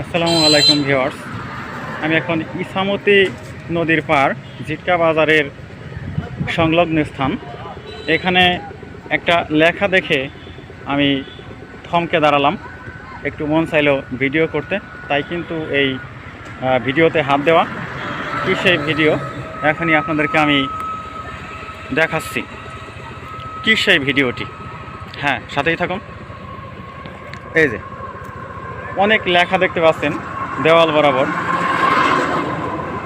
আসসালামু আলাইকুম ভিউয়ার্স। আমি এখন ইছামতি নদীর পার জিটকা বাজারের সংলগ্ন স্থান। এখানে একটা লেখা দেখে আমি থমকে দাঁড়ালাম, একটু মন চাইলো ভিডিও করতে, তাই কিন্তু এই ভিডিওতে হাত দেওয়া। কি সেই ভিডিও এখনই আপনাদেরকে আমি দেখাচ্ছি। কি সেই ভিডিওটি, হ্যাঁ সাথেই থাকুন। এই যে অনেক লেখা দেখতে পাচ্ছেন দেওয়াল বরাবর।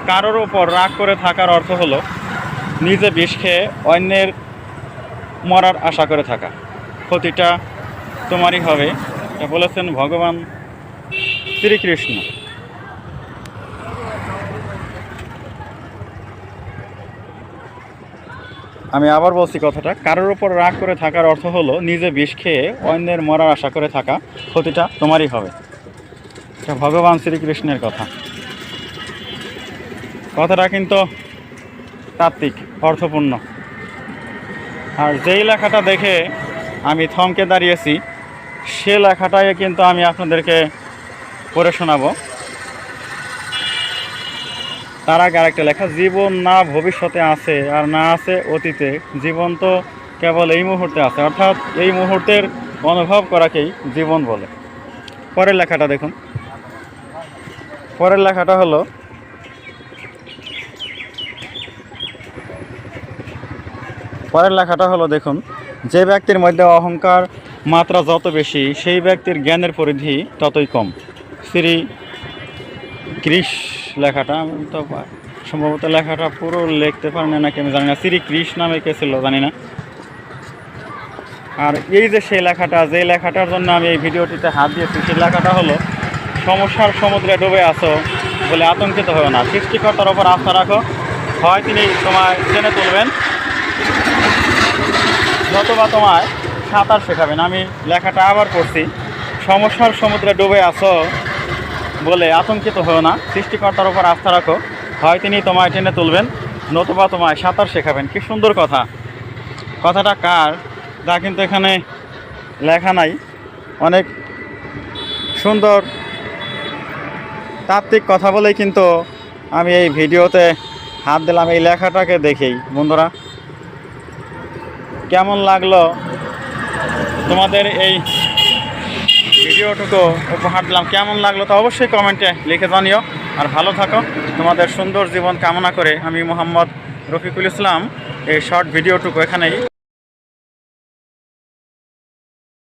কারোর ওপর রাগ করে থাকার অর্থ হলো নিজে বিষ খেয়ে অন্যের মরার আশা করে থাকা, ক্ষতিটা তোমারই হবে, এটা বলেছেন ভগবান শ্রীকৃষ্ণ। আমি আবার বলছি কথাটা, কারোর ওপর রাগ করে থাকার অর্থ হলো নিজে বিষ খেয়ে অন্যের মরার আশা করে থাকা, ক্ষতিটা তোমারই হবে। এটা ভগবান শ্রীকৃষ্ণের কথা। কথাটা কিন্তু তাত্ত্বিক, অর্থপূর্ণ। আর যেই লেখাটা দেখে আমি থমকে দাঁড়িয়েছি সে লেখাটাই কিন্তু আমি আপনাদেরকে পড়ে শোনাবো। তার আগে আরেকটা লেখা, জীবন না ভবিষ্যতে আছে আর না আছে অতীতে, জীবন তো কেবল এই মুহূর্তে আছে, অর্থাৎ এই মুহূর্তের অনুভব করাকেই জীবন বলে। পরের লেখাটা দেখুন। পরের লেখাটা হলো, দেখুন, যে ব্যক্তির মধ্যে অহংকার মাত্রা যত বেশি সেই ব্যক্তির জ্ঞানের পরিধি ততই কম। শ্রী কৃষ লেখাটা আমি তো সম্ভবত লেখাটা পুরো লিখতে পারেন নাকি আমি জানি না, শ্রী কৃষ নামে কে ছিল জানি না। আর এই যে সেই লেখাটা, যে লেখাটার জন্য আমি এই ভিডিওটিতে হাত দিয়েছি, সেই লেখাটা হলো, সমস্যার সমুদ্রে ডুবে আছো বলে আতঙ্কিত হও না, সৃষ্টিকর্তার ওপর আস্থা রাখো, হয় তিনি তোমায় টেনে তুলবেন নতুবা তোমায় সাঁতার শেখাবেন। আমি লেখাটা আবার পড়ছি, সমস্যার সমুদ্রে ডুবে আছো বলে আতঙ্কিত হও না, সৃষ্টিকর্তার ওপর আস্থা রাখো, হয় তিনি তোমায় টেনে তুলবেন নতুবা তোমায় সাঁতার শেখাবেন। কি সুন্দর কথা। কথাটা কার তা কিন্তু এখানে লেখা নাই। অনেক সুন্দর তাত্ত্বিক কথা বলেই কিন্তু আমি এই ভিডিওতে হাত দিলাম এই লেখাটাকে দেখেই। বন্ধুরা, কেমন লাগলো তোমাদের এই ভিডিওটুকু উপহার দিলাম, কেমন লাগলো তা অবশ্যই কমেন্টে লিখে জানিও। আর ভালো থাকো, তোমাদের সুন্দর জীবন কামনা করে আমি মোহাম্মদ রফিকুল ইসলাম এই শর্ট ভিডিওটুকু এখানেই